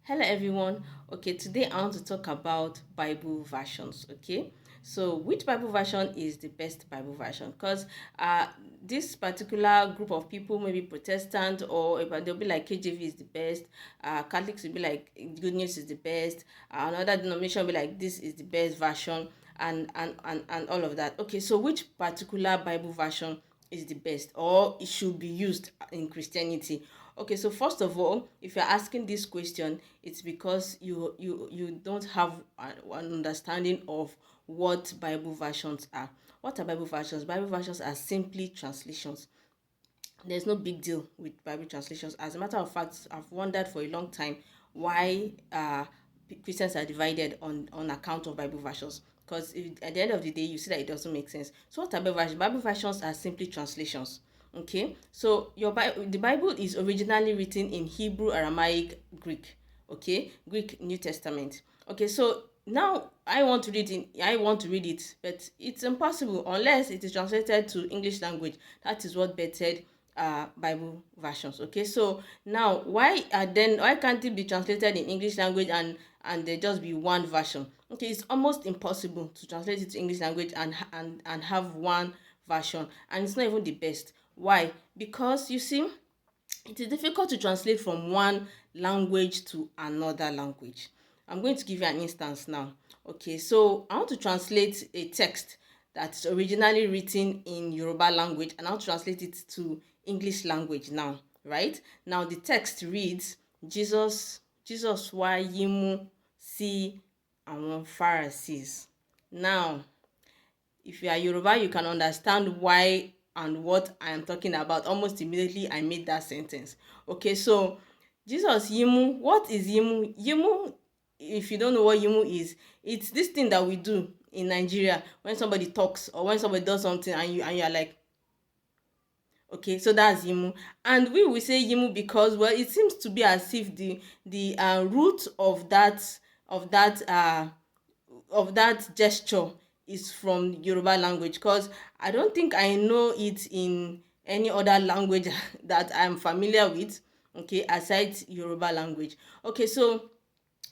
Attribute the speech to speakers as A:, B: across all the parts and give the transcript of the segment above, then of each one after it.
A: Hello everyone. Okay, today I want to talk about Bible versions. Okay, so which Bible version is the best Bible version? Because this particular group of people, maybe Protestant or they'll be like KJV is the best. Catholics will be like Good News is the best. Another denomination will be like this is the best version, and all of that. Okay, so which particular Bible version is the best, or it should be used in Christianity? Okay, so first of all, if you're asking this question, it's because you don't have an understanding of what Bible versions are. What are Bible versions? Bible versions are simply translations. There's no big deal with Bible translations. As a matter of fact, I've wondered for a long time why Christians are divided on account of Bible versions. Because at the end of the day, you see that it doesn't make sense. So what are Bible versions? Bible versions are simply translations. Okay, so the Bible is originally written in Hebrew, Aramaic, Greek. Okay, Greek New Testament. Okay, so now I want to read it, but it's impossible unless it is translated to English language. That is what bettered Bible versions. Okay, so now why can't it be translated in English language and there just be one version? Okay, it's almost impossible to translate it to English language and have one version, and it's not even the best. Why? Because you see, it is difficult to translate from one language to another language. I'm going to give you an instance now. Okay, so I want to translate a text that's originally written in Yoruba language, and I'll translate it to English language now, right? Now the text reads, Jesus wá yímú sí àwọn Pharisees. Now, if you are Yoruba, you can understand why and what I am talking about. Almost immediately, I made that sentence. Okay, so Jesus Yimu, what is Yimu? Yimu, if you don't know what Yimu is, it's this thing that we do in Nigeria when somebody talks or when somebody does something and you are like, okay, so that's Yimu. And we will say Yimu because, well, it seems to be as if the root of that gesture is from Yoruba language, because I don't think I know it in any other language that I'm familiar with, okay, aside Yoruba language. Okay, so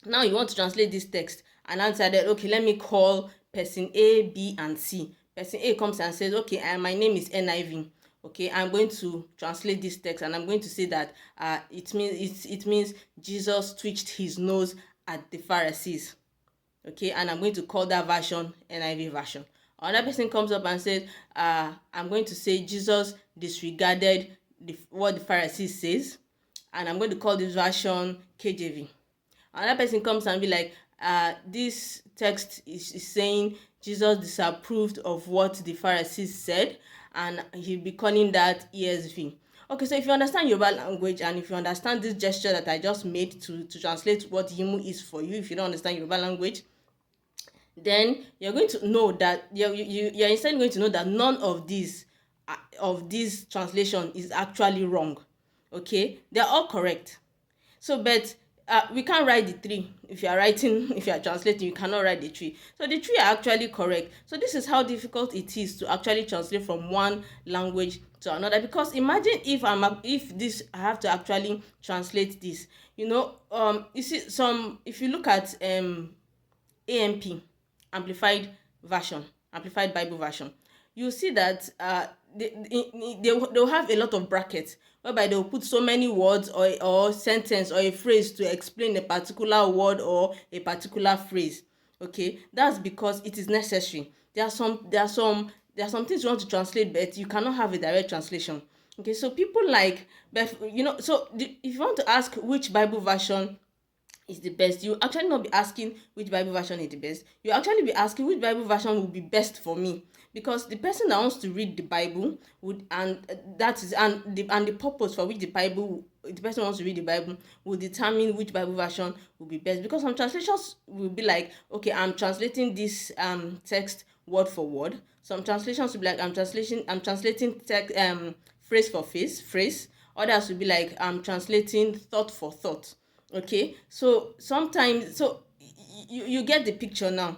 A: now you want to translate this text and answer that, okay, let me call person A, B, and C. Person A comes and says, okay, my name is NIV. Okay, I'm going to translate this text and I'm going to say that it means Jesus twitched his nose at the Pharisees. Okay, and I'm going to call that version NIV version. Another person comes up and says, I'm going to say Jesus disregarded what the Pharisees says, and I'm going to call this version KJV. Another person comes and be like, this text is saying Jesus disapproved of what the Pharisees said, and he'll be calling that ESV. Okay, so if you understand Yoruba language and if you understand this gesture that I just made to translate what Yimu is for you, if you don't understand Yoruba language, then you're going to know that you're instead going to know that none of these translation is actually wrong. Okay, they're all correct. So, but we can't write the tree. If you are writing, if you are translating, you cannot write the tree. So the tree are actually correct. So this is how difficult it is to actually translate from one language to another. Because imagine if this I have to actually translate this. You see, if you look at AMP, amplified version, amplified Bible version, you see that they'll have a lot of brackets whereby they'll put so many words or sentence or a phrase to explain a particular word or a particular phrase. Okay, that's because it is necessary. There are some things you want to translate, but you cannot have a direct translation. Okay, so people like, but if you want to ask which Bible version is the best, you actually not be asking which Bible version is the best. You actually be asking which Bible version will be best for me, because the person that wants to read the Bible would, and that is and the purpose for which the person wants to read the Bible will determine which Bible version will be best. Because some translations will be like, okay, I'm translating this text word for word. Some translations will be like, I'm translating text phrase for phrase. Others will be like, I'm translating thought for thought. Okay, so sometimes, you get the picture now.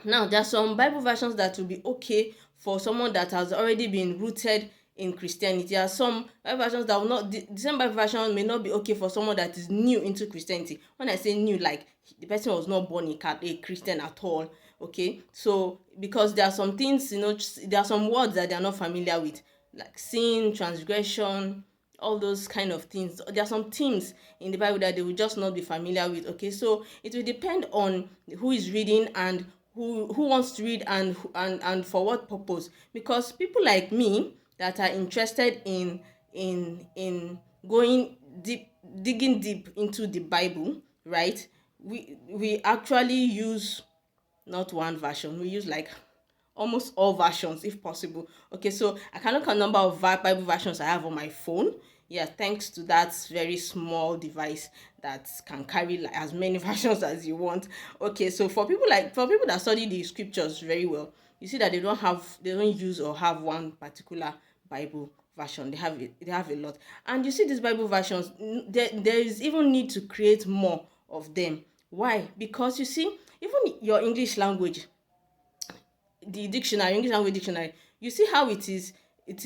A: Now there are some Bible versions that will be okay for someone that has already been rooted in Christianity. There are some Bible versions that will not, the same Bible version may not be okay for someone that is new into Christianity. When I say new, like the person was not born a Christian at all. Okay, so because there are some things, there are some words that they are not familiar with, like sin, transgression, all those kind of things. There are some things in the Bible that they will just not be familiar with. Okay, so it will depend on who is reading and who wants to read, and for what purpose. Because people like me that are interested in going deep, digging deep into the Bible, right? We actually use not one version. We use like almost all versions if possible. Okay, so I can look at number of Bible versions I have on my phone. Yeah, thanks to that very small device that can carry like as many versions as you want. Okay, so for people that study the scriptures very well, you see that they don't use or have one particular Bible version. They have a lot. And you see these Bible versions, there is even need to create more of them. Why? Because you see, even your English language, the dictionary, English language dictionary, you see how it is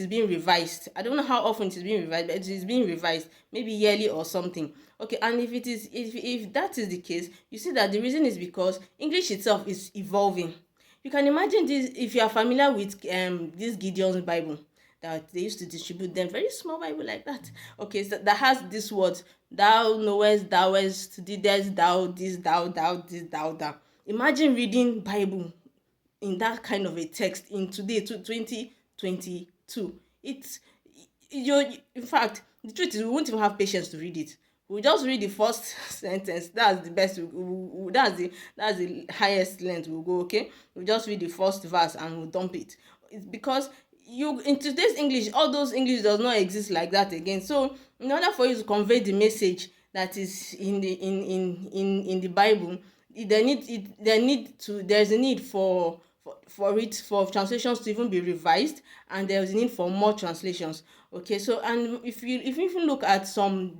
A: being revised. I don't know how often it is being revised, but it is being revised, maybe yearly or something. Okay, and if that is the case, you see that the reason is because English itself is evolving. You can imagine this if you are familiar with this Gideon's Bible that they used to distribute them, very small Bible like that. Okay, so that has this word, thou knowest, thouest, didst, thou, this, thou, that. Imagine reading Bible in that kind of a text in today to 2022. It's you In fact, the truth is we won't even have patience to read it. We'll just read the first sentence. That's the best. That's the highest length we'll go. Okay, we'll just read the first verse and we'll dump it. It's because you in today's English, all those English does not exist like that again. So in order for you to convey the message that is in the Bible, there's a need for translations to even be revised, and there's a need for more translations. Okay, so and if you even look at some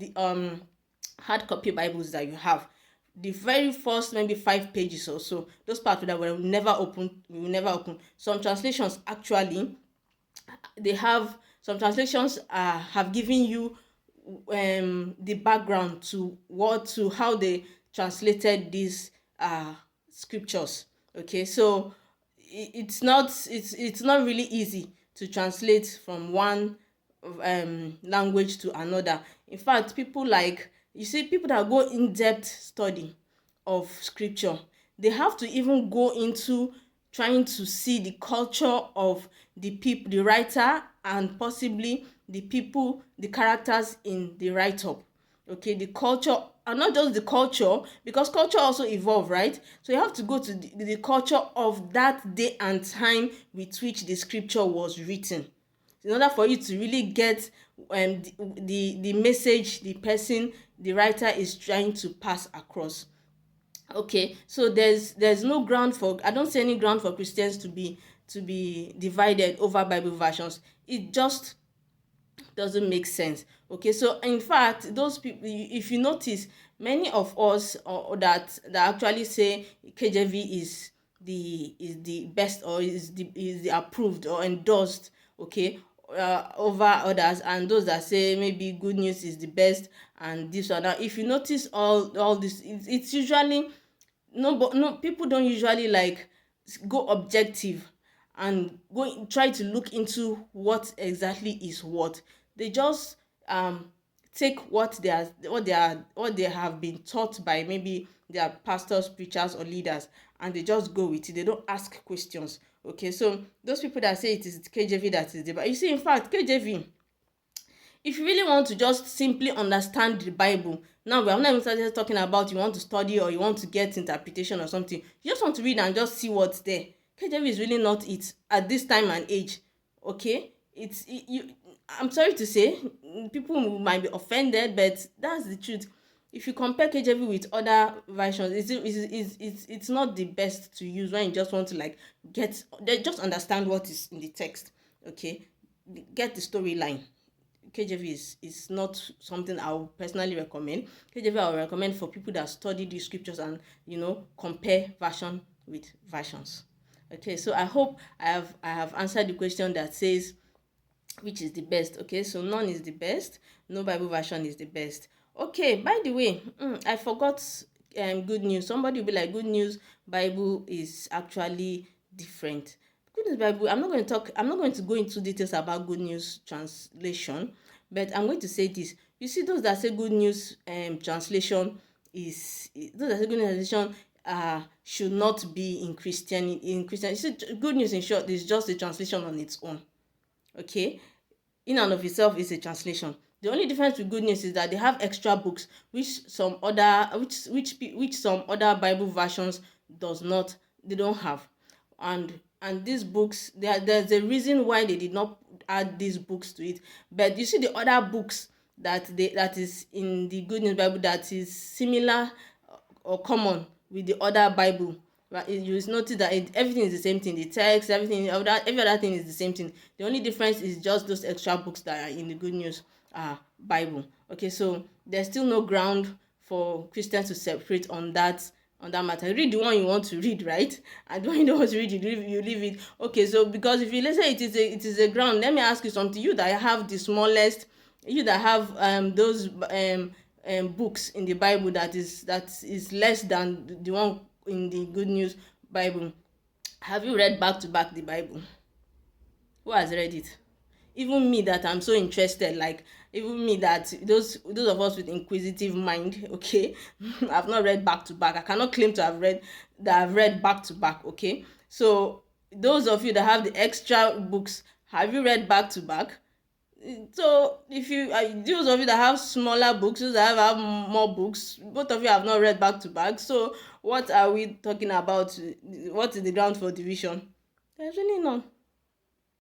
A: hard copy Bibles that you have, the very first maybe 5 pages or so, those parts that we will never open. Some translations actually, they have some translations have given you the background to how they translated these scriptures. Okay, so it's not really easy to translate from one language to another. In fact, people that go in depth study of scripture, they have to even go into trying to see the culture of the people, the writer, and possibly the characters in the write-up. Okay, the culture, and not just the culture, because culture also evolve, right? So you have to go to the culture of that day and time with which the scripture was written, in order for you to really get the message the writer is trying to pass across. Okay, so there's no ground for, I don't see any ground for Christians to be divided over Bible versions. It just doesn't make sense. Okay, so in fact, those people, if you notice, many of us that actually say KJV is the best, or is the approved or endorsed, okay, over others, and those that say maybe Good News is the best and this or that. If you notice all this, it's usually no, but no, people don't usually like go objective and try to look into what exactly is what. They just take what they have been taught by maybe their pastors, preachers, or leaders, and they just go with it. They don't ask questions. Okay, so those people that say it is KJV that is the, but you see, in fact, KJV, if you really want to just simply understand the Bible, now we have not even started talking about you want to study or you want to get interpretation or something. You just want to read and just see what's there. KJV is really not it at this time and age. Okay, I'm sorry to say, people might be offended, but that's the truth. If you compare KJV with other versions, it's not the best to use when you just want to like just understand what is in the text. Okay, get the storyline. KJV is not something I would personally recommend. KJV I would recommend for people that study the scriptures and compare version with versions. Okay, so I hope I have answered the question that says which is the best. Okay, so none is the best, no Bible version is the best. Okay, by the way, I forgot good news. Somebody will be like, good news Bible is actually different. Good news Bible, I'm not going to go into details about good news translation, but I'm going to say this. You see, those that say good news translation those that say good news translation should not be in Christian. You see, good news in short is just a translation on its own. Okay, in and of itself is a translation. The only difference with good news is that they have extra books which some other Bible versions does not, they don't have. And these books, there's a reason why they did not add these books to it. But you see the other books that is in the good news Bible that is similar or common with the other Bible, right? You will notice that everything is the same thing. The text, every other thing is the same thing. The only difference is just those extra books that are in the Good News Bible. Okay, so there's still no ground for Christians to separate on that matter. Read the one you want to read, right? And the one you don't want to read, you leave it. Okay, so because if you, let's say it is a ground, let me ask you something. You that have the smallest, you that have those books in the Bible that is less than the one in the Good News Bible, have you read back to back the Bible? Who has read it? Even me that I'm so interested, like even me that those of us with inquisitive mind, okay, I've not read back to back. I cannot claim to have read that I've read back to back. Okay, so those of you that have the extra books, have you read back to back? So if you those of you that have smaller books, those that have more books, both of you have not read back to back. So what are we talking about? What is the ground for division? There's really none.